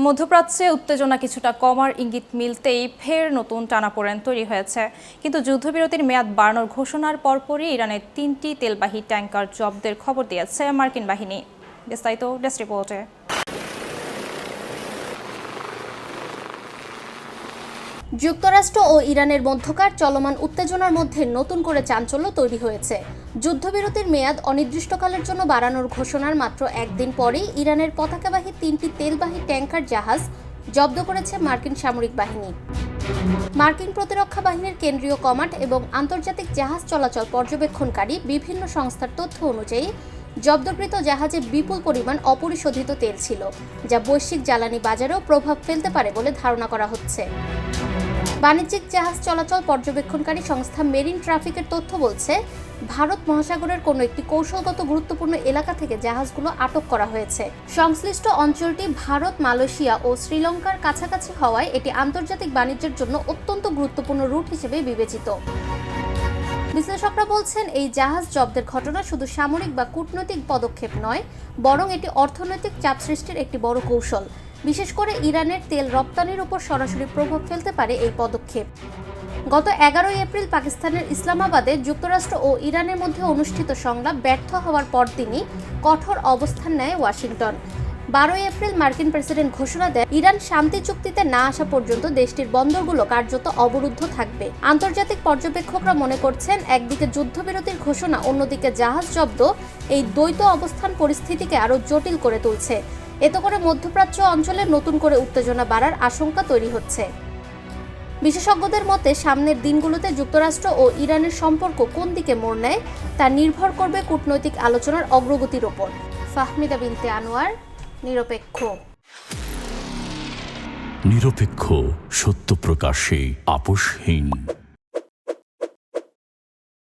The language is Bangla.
মধ্যপ্রাচ্যে উত্তেজনা কিছুটা কমার ইঙ্গিত মিলতেই ফের নতুন টানাপোড়েন তৈরি হয়েছে। কিন্তু যুদ্ধবিরতির মেয়াদ বাড়ানোর ঘোষণার পরপরই ইরানের 3টি তেলবাহী ট্যাংকার জব্দের খবর দিয়েছে মার্কিন বাহিনী। বিস্তারিত ডেস্ক রিপোর্টে। যুক্তরাষ্ট্র ও ইরানের মধ্যকার চলমান উত্তেজনার মধ্যে নতুন করে চাঞ্চল্য তৈরি হয়েছে। যুদ্ধবিরতির মেয়াদ অনির্দিষ্টকালের জন্য বাড়ানোর ঘোষণার মাত্র একদিন পরেই ইরানের পতাকাবাহী 3টি তেলবাহী ট্যাংকার জাহাজ জব্দ করেছে মার্কিন সামরিক বাহিনী। মার্কিন প্রতিরক্ষা বাহিনীর কেন্দ্রীয় কমান্ড এবং আন্তর্জাতিক জাহাজ চলাচল পর্যবেক্ষণকারী বিভিন্ন সংস্থার তথ্য অনুযায়ী জব্দকৃত জাহাজে বিপুল পরিমাণ অপরিশোধিত তেল ছিল, যা বৈশ্বিক জ্বালানি বাজারেও প্রভাব ফেলতে পারে বলে ধারণা করা হচ্ছে। বাণিজ্যিক জাহাজ চলাচল পর্যবেক্ষণকারী সংস্থা মেরিন ট্রাফিকের তথ্য বলছে, ভারত মহাসাগরের কোনো একটি কৌশলগত গুরুত্বপূর্ণ এলাকা থেকে জাহাজগুলো আটক করা হয়েছে। সংশ্লিষ্ট অঞ্চলটি ভারত, মালয়েশিয়া ও শ্রীলঙ্কার কাছাকাছি হওয়ায় এটি আন্তর্জাতিক বাণিজ্যের জন্য অত্যন্ত গুরুত্বপূর্ণ রুট হিসেবে বিবেচিত। বিশ্লেষকরা বলছেন, এই জাহাজ জব্দের ঘটনা শুধু সামরিক বা কূটনৈতিক পদক্ষেপ নয়, বরং এটি অর্থনৈতিক চাপ সৃষ্টির একটি বড় কৌশল। বিশেষ করে ইরানের তেল রপ্তানির উপর সরাসরি প্রভাব ফেলতে পারে এই পদক্ষেপ। গত 11 এপ্রিল পাকিস্তানের ইসলামাবাদে যুক্তরাষ্ট্র ও ইরানের মধ্যে অনুষ্ঠিত সংলাপ ব্যর্থ হওয়ার পরদিনই কঠোর অবস্থান নেয় ওয়াশিংটন। 12 এপ্রিল মার্কিন প্রেসিডেন্ট ঘোষণা দেন, ইরান শান্তি চুক্তিতে না আসা পর্যন্ত দেশটির বন্দরগুলো কার্যত অবরুদ্ধ থাকবে। আন্তর্জাতিক পর্যবেক্ষকরা মনে করছেন, একদিকে যুদ্ধবিরতির ঘোষণা, অন্যদিকে জাহাজ জব্দ এই দ্বৈত অবস্থান পরিস্থিতিকে আরও জটিল করে তুলছে। এতে করে মধ্যপ্রাচ্য অঞ্চলে নতুন করে উত্তেজনা বাড়ার আশঙ্কা তৈরি হচ্ছে। বিশেষজ্ঞদের মতে, সামনের দিনগুলোতে যুক্তরাষ্ট্র ও ইরানের সম্পর্ক কোন দিকে মোড় নেয় তা নির্ভর করবে কূটনৈতিক আলোচনার অগ্রগতির ওপর। ফাহমিদা বিনতে আনোয়ার, নিরপেক্ষ, সত্য প্রকাশে আপোষহীন।